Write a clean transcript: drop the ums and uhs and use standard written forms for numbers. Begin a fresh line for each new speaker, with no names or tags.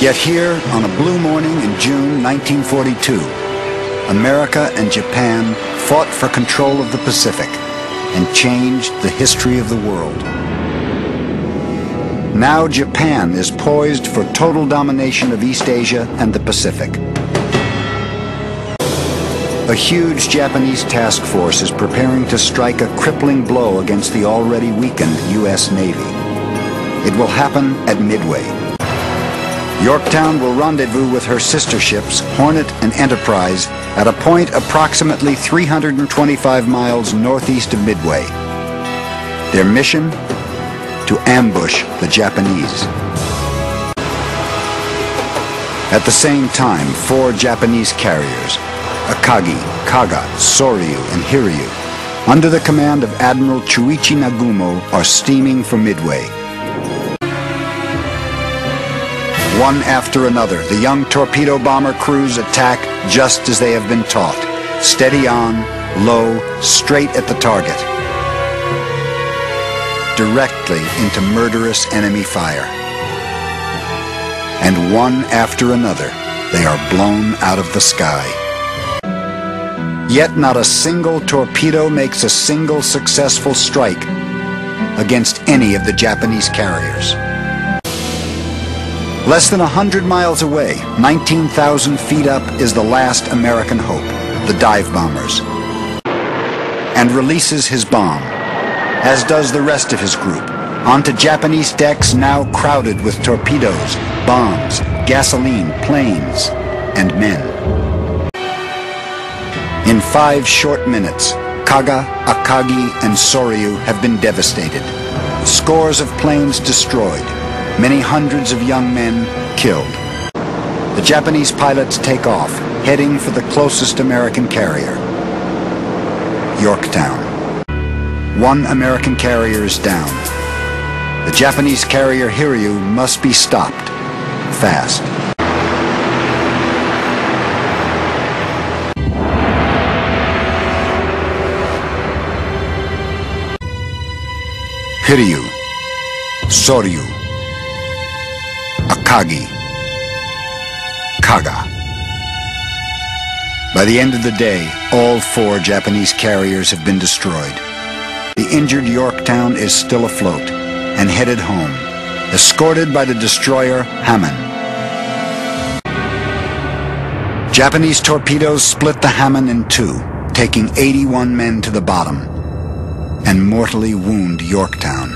Yet here, on a blue morning in June 1942, America and Japan fought for control of the Pacific and changed the history of the world. Now Japan is poised for total domination of East Asia and the Pacific. A huge Japanese task force is preparing to strike a crippling blow against the already weakened U.S. Navy. It will happen at Midway. Yorktown will rendezvous with her sister ships, Hornet and Enterprise, at a point approximately 325 miles northeast of Midway. Their mission? To ambush the Japanese. At the same time, 4 Japanese carriers, Akagi, Kaga, Soryu, and Hiryu, under the command of Admiral Chuichi Nagumo, are steaming for Midway. One after another, the young torpedo bomber crews attack just as they have been taught. Steady on, low, straight at the target. Directly into murderous enemy fire. And one after another, they are blown out of the sky. Yet not a single torpedo makes a single successful strike against any of the Japanese carriers. Less than 100 miles away, 19,000 feet up, is the last American hope, the dive bombers, and releases his bomb, as does the rest of his group, onto Japanese decks now crowded with torpedoes, bombs, gasoline, planes, and men. In 5 short minutes, Kaga, Akagi, and Soryu have been devastated. Scores of planes destroyed. Many hundreds of young men killed. The Japanese pilots take off, heading for the closest American carrier, Yorktown. 1 American carrier is down. The Japanese carrier Hiryu must be stopped, fast. Hiryu, Soryu, Akagi, Kaga. By the end of the day, all 4 Japanese carriers have been destroyed. The injured Yorktown is still afloat and headed home, escorted by the destroyer Hamon. Japanese torpedoes split the Hamon in 2, taking 81 men to the bottom, and mortally wound Yorktown.